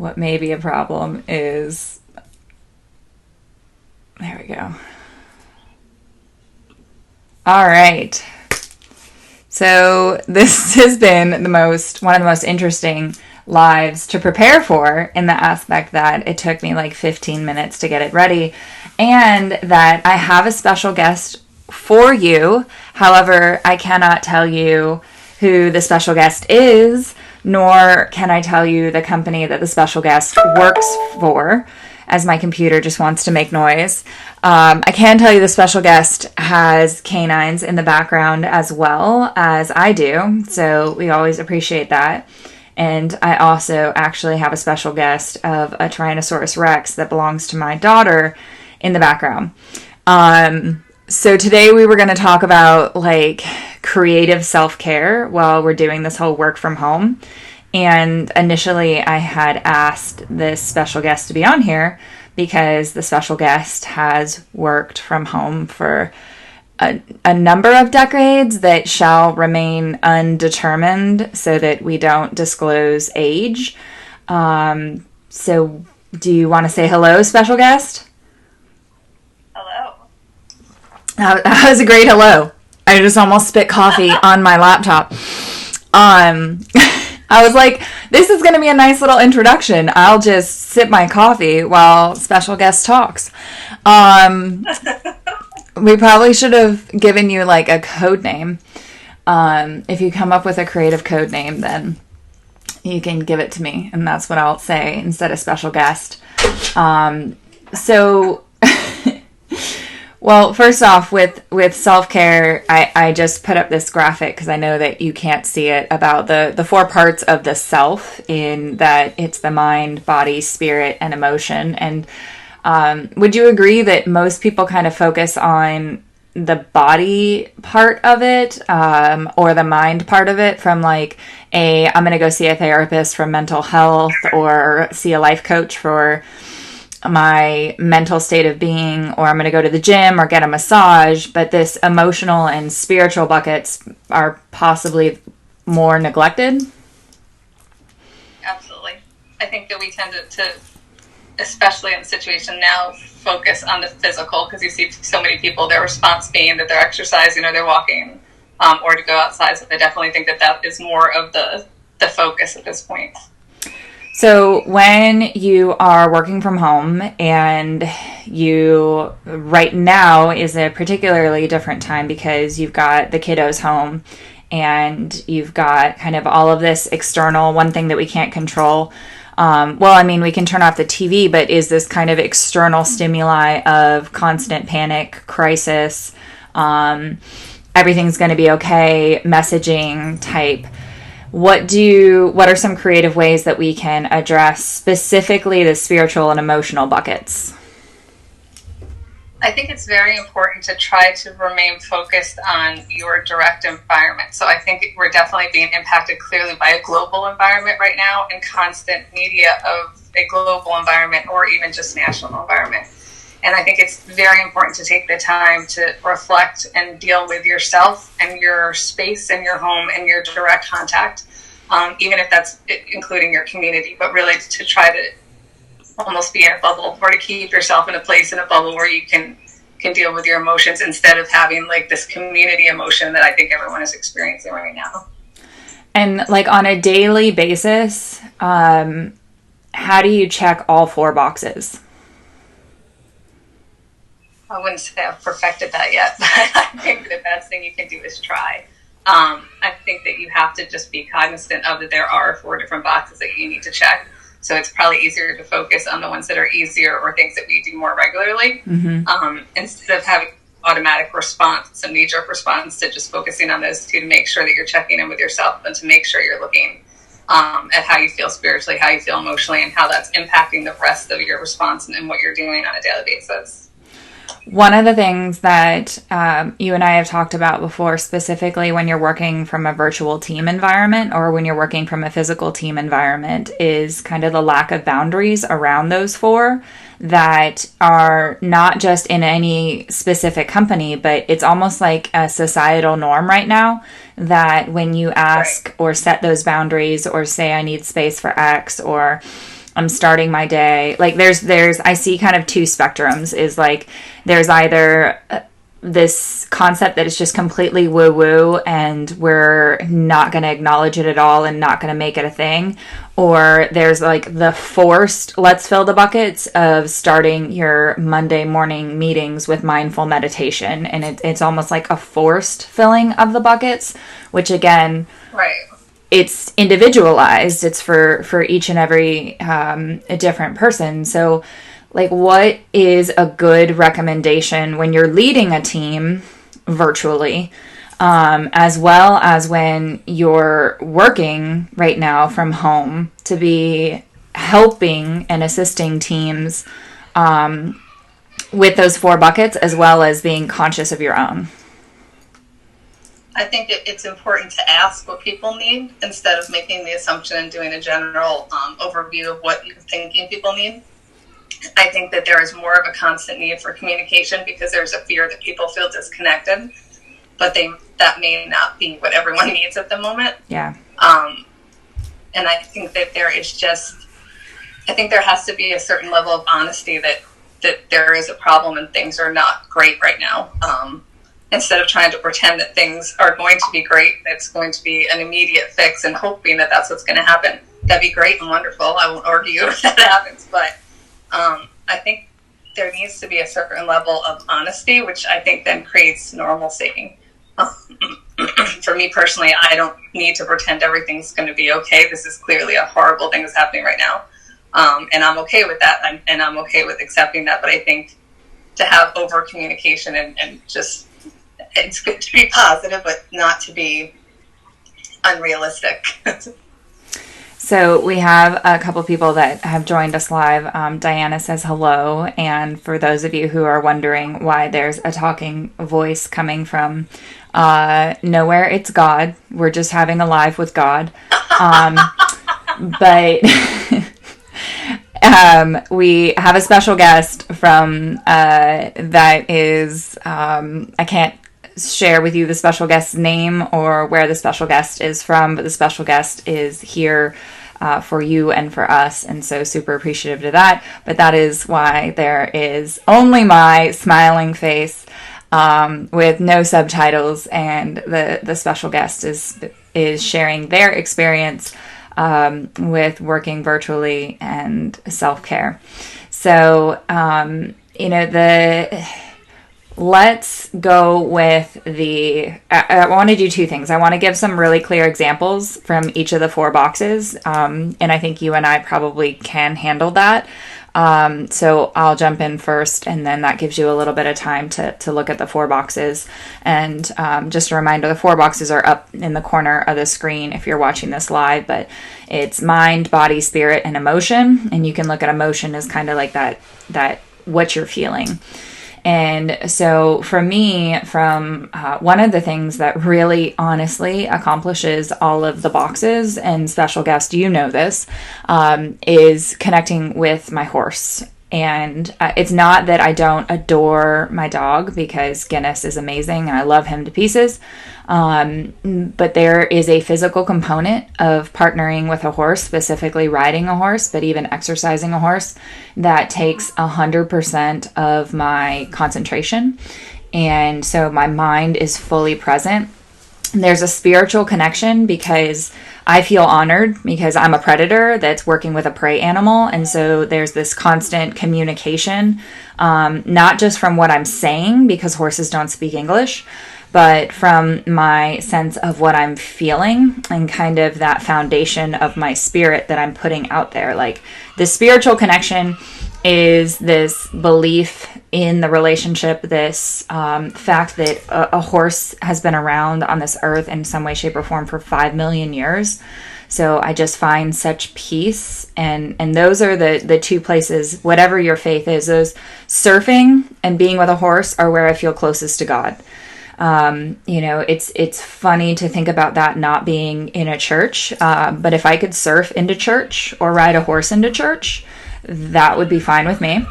what may be a problem is, there we go. All right. So this has been one of the most interesting lives to prepare for, in the aspect that it took me like 15 minutes to get it ready, and that I have a special guest for you. However, I cannot tell you who the special guest is, nor can I tell you the company that the special guest works for, as my computer just wants to make noise. I can tell you the special guest has canines in the background as well as I do, so we always appreciate that. And I also actually have a special guest of a Tyrannosaurus Rex that belongs to my daughter in the background. So today we were going to talk about like creative self-care while we're doing this whole work from home. And initially I had asked this special guest to be on here because the special guest has worked from home for a number of decades that shall remain undetermined so that we don't disclose age. So do you want to say hello, special guest? Hello. That was a great hello. I just almost spit coffee on my laptop. I was like, this is going to be a nice little introduction. I'll just sip my coffee while special guest talks. We probably should have given you like a code name. If you come up with a creative code name, then you can give it to me, and that's what I'll say instead of special guest. Well, first off, with self-care, I just put up this graphic because I know that you can't see it, about the 4 parts of the self, in that it's the mind, body, spirit, and emotion. And would you agree that most people kind of focus on the body part of it, or the mind part of it, from like I'm going to go see a therapist for mental health, or see a life coach for my mental state of being, or I'm going to go to the gym or get a massage, but this emotional and spiritual buckets are possibly more neglected? Absolutely. I think that we tend to, especially in the situation now, focus on the physical, because you see so many people, their response being that they're exercising or they're walking, or to go outside. So I definitely think that is more of the focus at this point. So when you are working from home, and right now is a particularly different time because you've got the kiddos home and you've got kind of all of this external, one thing that we can't control. We can turn off the TV, but is this kind of external stimuli of constant panic, crisis, everything's going to be okay, messaging type. What are some creative ways that we can address specifically the spiritual and emotional buckets? I think it's very important to try to remain focused on your direct environment. So I think we're definitely being impacted clearly by a global environment right now, and constant media of a global environment, or even just national environment. And I think it's very important to take the time to reflect and deal with yourself and your space and your home and your direct contact, even if that's including your community, but really to try to almost be in a bubble, or to keep yourself in a place in a bubble where you can deal with your emotions, instead of having like this community emotion that I think everyone is experiencing right now. And like on a daily basis, how do you check all 4 boxes? I wouldn't say I've perfected that yet, but I think the best thing you can do is try. I think that you have to just be cognizant of that there are 4 different boxes that you need to check. So it's probably easier to focus on the ones that are easier, or things that we do more regularly, instead of having automatic response, a knee-jerk response, to just focusing on those 2 to make sure that you're checking in with yourself, and to make sure you're looking at how you feel spiritually, how you feel emotionally, and how that's impacting the rest of your response and what you're doing on a daily basis. One of the things that you and I have talked about before, specifically when you're working from a virtual team environment or when you're working from a physical team environment, is kind of the lack of boundaries around those 4 that are not just in any specific company, but it's almost like a societal norm right now, that when you ask or set those boundaries, or say I need space for X, or I'm starting my day. Like there's I see kind of two spectrums, is like there's either this concept that is just completely woo woo and we're not going to acknowledge it at all and not going to make it a thing, or there's like the forced let's fill the buckets of starting your Monday morning meetings with mindful meditation, and it's almost like a forced filling of the buckets, which again, right, it's individualized. It's for each and every a different person. So like, what is a good recommendation when you're leading a team virtually, as well as when you're working right now from home, to be helping and assisting teams with those 4 buckets, as well as being conscious of your own? I think it's important to ask what people need instead of making the assumption and doing a general overview of what you're thinking people need. I think that there is more of a constant need for communication because there's a fear that people feel disconnected, but that may not be what everyone needs at the moment. Yeah. And I think that I think there has to be a certain level of honesty that there is a problem and things are not great right now. Instead of trying to pretend that things are going to be great, it's going to be an immediate fix and hoping that that's what's going to happen. That'd be great and wonderful. I won't argue if that happens, but I think there needs to be a certain level of honesty, which I think then creates normalcy. For me personally, I don't need to pretend everything's going to be okay. This is clearly a horrible thing that's happening right now. And I'm okay with that, and I'm okay with accepting that. But I think to have over communication and just, it's good to be positive, but not to be unrealistic. So we have a couple people that have joined us live. Diana says hello. And for those of you who are wondering why there's a talking voice coming from nowhere, it's God. We're just having a live with God. But we have a special guest from that is, I can't share with you the special guest's name or where the special guest is from, but the special guest is here for you and for us, and so super appreciative to that. But that is why there is only my smiling face with no subtitles, and the special guest is sharing their experience with working virtually and self-care. So let's go with I want to do 2 things. I want to give some really clear examples from each of the 4 boxes. And I think you and I probably can handle that. So I'll jump in first, and then that gives you a little bit of time to look at the 4 boxes. And just a reminder, the 4 boxes are up in the corner of the screen if you're watching this live, but it's mind, body, spirit, and emotion. And you can look at emotion as kind of like that what you're feeling. And so for me, from one of the things that really honestly accomplishes all of the boxes, and special guest, you know this, is connecting with my horse. And it's not that I don't adore my dog, because Guinness is amazing and I love him to pieces. But there is a physical component of partnering with a horse, specifically riding a horse, but even exercising a horse, that takes 100% of my concentration. And so my mind is fully present. There's a spiritual connection because I feel honored because I'm a predator that's working with a prey animal. And so there's this constant communication, not just from what I'm saying, because horses don't speak English, but from my sense of what I'm feeling and kind of that foundation of my spirit that I'm putting out there. Like, the spiritual connection is this belief in the relationship, this fact that a horse has been around on this earth in some way, shape, or form for 5 million years. So I just find such peace, and those are the 2 places, whatever your faith is, those surfing and being with a horse are where I feel closest to God. It's funny to think about that not being in a church, but if I could surf into church or ride a horse into church, that would be fine with me.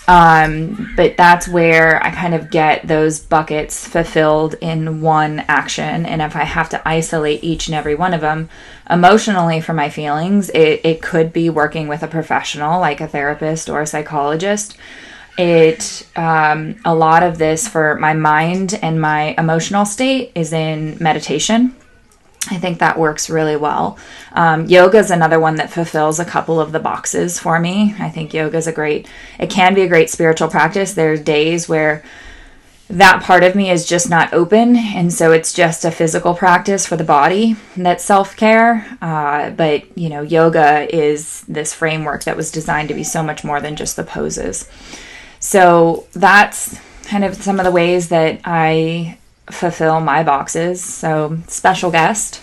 But that's where I kind of get those buckets fulfilled in one action. And if I have to isolate each and every one of them emotionally for my feelings, it could be working with a professional like a therapist or a psychologist. A lot of this for my mind and my emotional state is in meditation. I think that works really well. Yoga is another one that fulfills a couple of the boxes for me. I think yoga is it can be a great spiritual practice. There's days where that part of me is just not open. And so it's just a physical practice for the body that's self-care. But, yoga is this framework that was designed to be so much more than just the poses. So that's kind of some of the ways that I fulfill my boxes. So, special guest.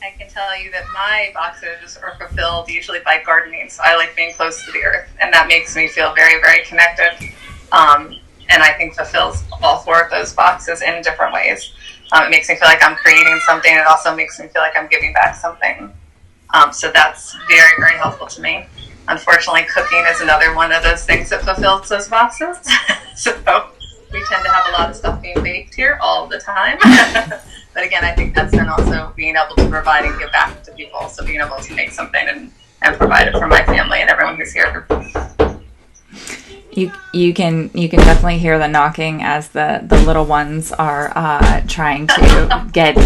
I can tell you that my boxes are fulfilled usually by gardening. So I like being close to the earth, and that makes me feel very, very connected. And I think fulfills all four of those boxes in different ways. It makes me feel like I'm creating something. It also makes me feel like I'm giving back something. So that's very, very helpful to me. Unfortunately, cooking is another one of those things that fulfills those boxes. So we tend to have a lot of stuff being baked here all the time. But again, I think that's then also being able to provide and give back to people. So being able to make something and provide it for my family and everyone who's here. You can definitely hear the knocking as the little ones are trying to get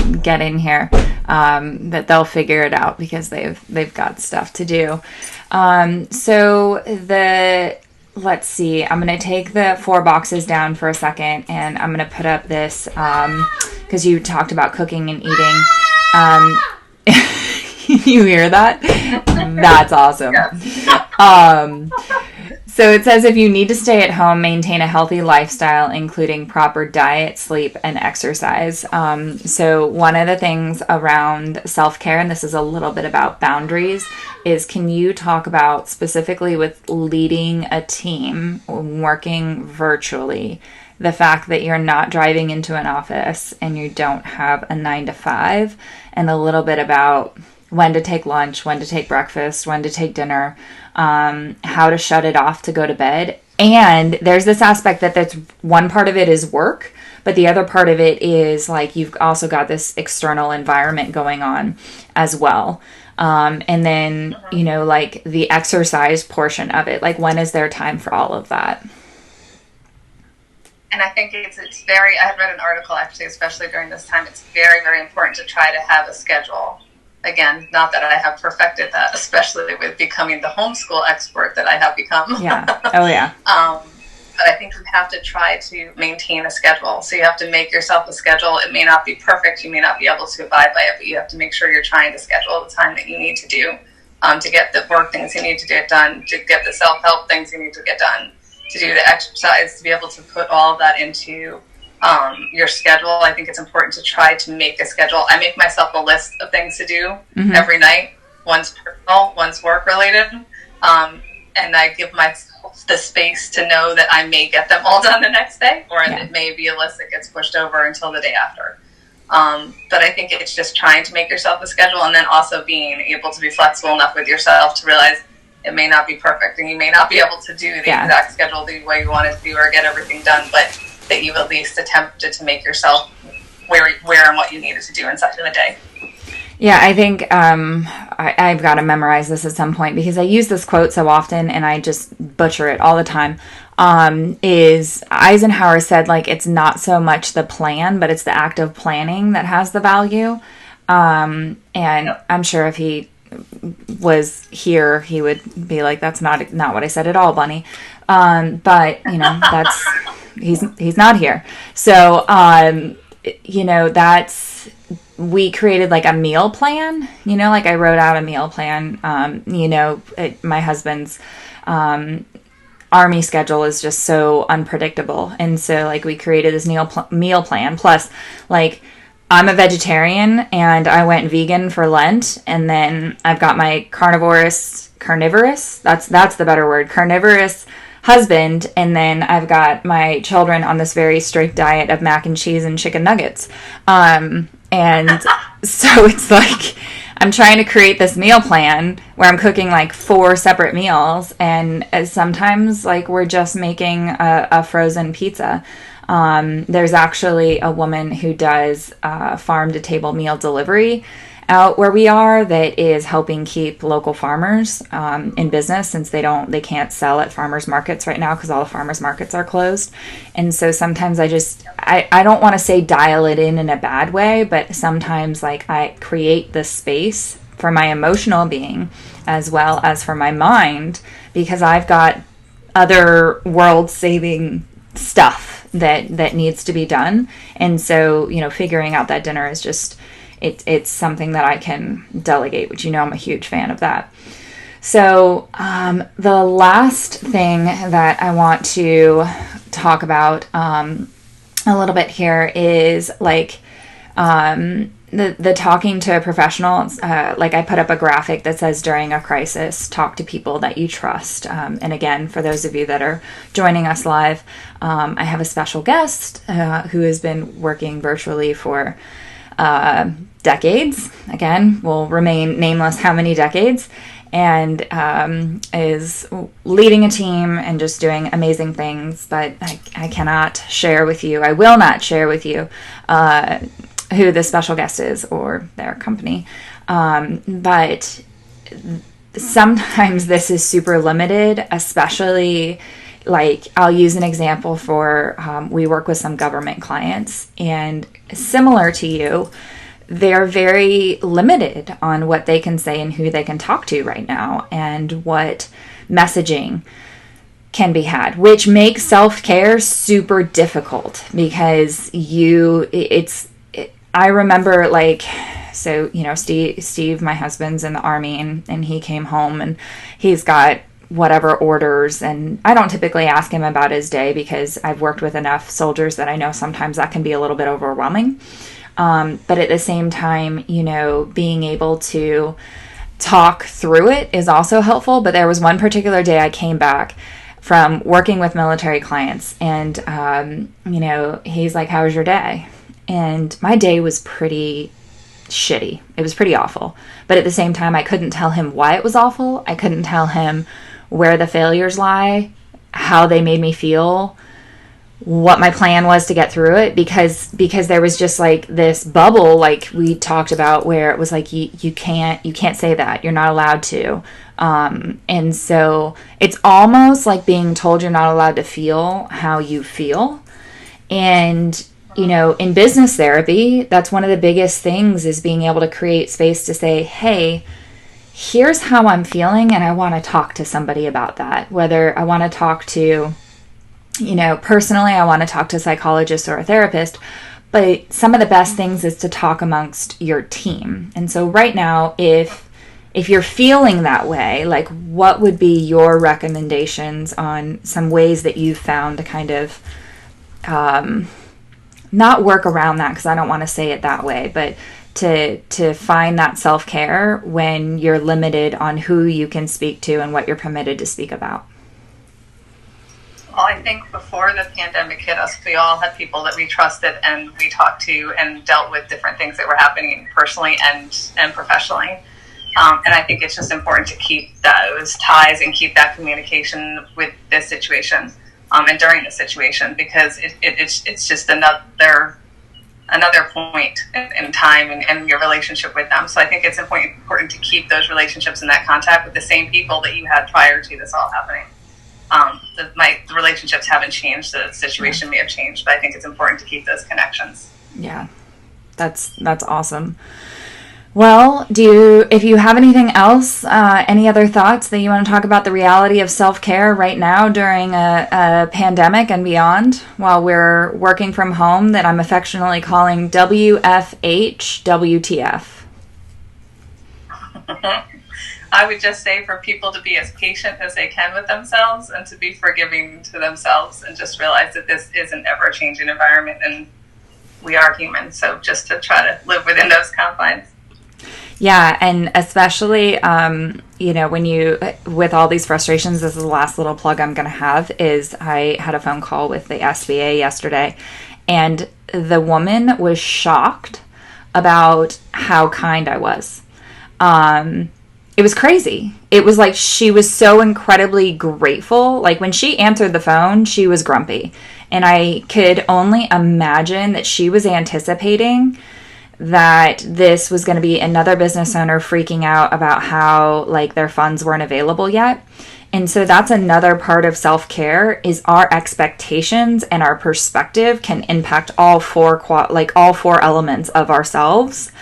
in here. That they'll figure it out because they've got stuff to do. Let's see. I'm going to take the 4 boxes down for a second, and I'm going to put up this because you talked about cooking and eating. You hear that? That's awesome. So it says if you need to stay at home, maintain a healthy lifestyle, including proper diet, sleep, and exercise. So one of the things around self-care, and this is a little bit about boundaries, is can you talk about specifically with leading a team, working virtually, the fact that you're not driving into an office and you don't have a 9 to 5, and a little bit about when to take lunch, when to take breakfast, when to take dinner, how to shut it off to go to bed. And there's this aspect that's one part of it is work, but the other part of it is like you've also got this external environment going on as well. And then, like the exercise portion of it, like when is there time for all of that? And I think it's very, I had read an article actually, especially during this time, it's very, very important to try to have a schedule. Again, not that I have perfected that, especially with becoming the homeschool expert that I have become. Yeah. Oh, yeah. But I think you have to try to maintain a schedule. So you have to make yourself a schedule. It may not be perfect. You may not be able to abide by it, but you have to make sure you're trying to schedule the time that you need to do to get the work things you need to get done, to get the self-help things you need to get done, to do the exercise, to be able to put all of that into your schedule. I think it's important to try to make a schedule. I make myself a list of things to do every night. One's personal, one's work related. And I give myself the space to know that I may get them all done the next day, or it may be a list that gets pushed over until the day after. But I think it's just trying to make yourself a schedule, and then also being able to be flexible enough with yourself to realize it may not be perfect and you may not be able to do the exact schedule the way you want it to do or get everything done, but that you've at least attempted to make yourself where and what you needed to do inside of a day. Yeah, I think I've got to memorize this at some point because I use this quote so often and I just butcher it all the time. Is Eisenhower said, like, it's not so much the plan, but it's the act of planning that has the value. And I'm sure if he was here, he would be like, that's not what I said at all, Bunny. But, that's... He's not here. So, we created like a meal plan, like I wrote out a meal plan. My husband's army schedule is just so unpredictable. And so like we created this meal plan. Plus, like, I'm a vegetarian and I went vegan for Lent. And then I've got my carnivorous, that's the better word, carnivorous husband, and then I've got my children on this very strict diet of mac and cheese and chicken nuggets. And so it's like I'm trying to create this meal plan where I'm cooking like 4 separate meals, and sometimes like we're just making a frozen pizza. There's actually a woman who does farm to table meal delivery out where we are that is helping keep local farmers in business, since they can't sell at farmers markets right now because all the farmers markets are closed. And so sometimes I don't want to say dial it in a bad way, but sometimes like I create this space for my emotional being as well as for my mind, because I've got other world saving stuff that needs to be done. And so, figuring out that dinner is just, it's something that I can delegate, which I'm a huge fan of that. So the last thing that I want to talk about a little bit here is like the talking to professionals. Like I put up a graphic that says, during a crisis, talk to people that you trust. And again, for those of you that are joining us live, I have a special guest who has been working virtually for decades. Again, will remain nameless how many decades, and is leading a team and just doing amazing things. But I cannot share with you, I will not share with you who the special guest is or their company. But sometimes this is super limited, especially like I'll use an example for we work with some government clients, and similar to you, they're very limited on what they can say and who they can talk to right now and what messaging can be had, which makes self-care super difficult because I remember like, so, Steve, my husband's in the Army, and he came home and he's got whatever orders, and I don't typically ask him about his day because I've worked with enough soldiers that I know sometimes that can be a little bit overwhelming. But at the same time, being able to talk through it is also helpful. But there was one particular day I came back from working with military clients, and, he's like, "How was your day?" And my day was pretty shitty. It was pretty awful. But at the same time, I couldn't tell him why it was awful. I couldn't tell him where the failures lie, how they made me feel, what my plan was to get through it, because there was just like this bubble, like we talked about, where it was like you can't say that, you're not allowed to, and so it's almost like being told you're not allowed to feel how you feel. And in business therapy, that's one of the biggest things, is being able to create space to say, hey, here's how I'm feeling, and I want to talk to somebody about that. Whether I want to talk to, personally, I want to talk to a psychologist or a therapist, but some of the best things is to talk amongst your team. And so right now, if you're feeling that way, like what would be your recommendations on some ways that you've found to kind of not work around that, because I don't want to say it that way, but to find that self-care when you're limited on who you can speak to and what you're permitted to speak about? Well, I think before the pandemic hit us, we all had people that we trusted and we talked to and dealt with different things that were happening personally and professionally. And I think it's just important to keep those ties and keep that communication with this situation and during the situation, because it's just another point in time and your relationship with them. So I think it's important to keep those relationships and that contact with the same people that you had prior to this all happening. The relationships haven't changed, the situation may have changed, but I think it's important to keep those connections. Yeah, that's awesome. Well, if you have anything else, any other thoughts that you want to talk about the reality of self-care right now during a pandemic and beyond, while we're working from home, that I'm affectionately calling WFH, WTF? I would just say for people to be as patient as they can with themselves and to be forgiving to themselves, and just realize that this is an ever-changing environment and we are human. So just to try to live within those confines. Yeah, and especially, when with all these frustrations, this is the last little plug I'm going to have, is I had a phone call with the SBA yesterday, and the woman was shocked about how kind I was. It was crazy. It was like she was so incredibly grateful. Like when she answered the phone, she was grumpy. And I could only imagine that she was anticipating that this was going to be another business owner freaking out about how like their funds weren't available yet. And so that's another part of self-care is our expectations and our perspective can impact all four elements of ourselves.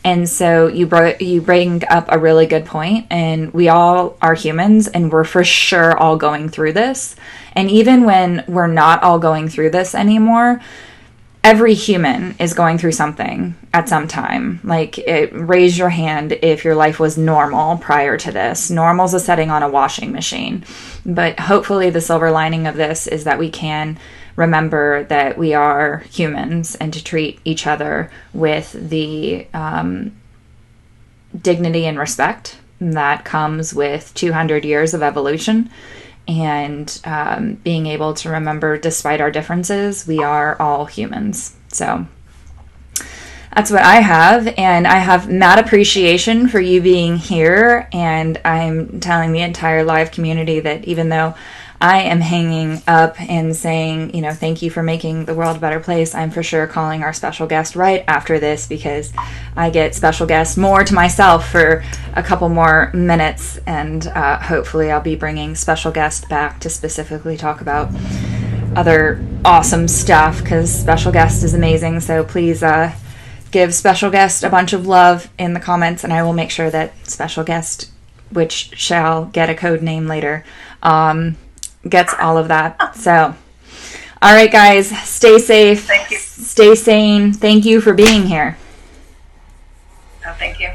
And so you bring up a really good point, and we all are humans, and we're for sure all going through this. And even when we're not all going through this anymore, every human is going through something at some time. Like, raise your hand if your life was normal prior to this. Normal's a setting on a washing machine. But hopefully the silver lining of this is that we can remember that we are humans and to treat each other with the dignity and respect that comes with 200 years of evolution. And being able to remember, despite our differences, we are all humans. So that's what I have. And I have mad appreciation for you being here. And I'm telling the entire live community that even though I am hanging up and saying, you know, thank you for making the world a better place, I'm for sure calling our special guest right after this, because I get special guests more to myself for a couple more minutes, and hopefully I'll be bringing special guests back to specifically talk about other awesome stuff, because special guest is amazing. So please give special guest a bunch of love in the comments, and I will make sure that special guest, which shall get a code name later, gets all of that. So, all right, guys, stay safe. Thank you. Stay sane. Thank you for being here. Oh, thank you.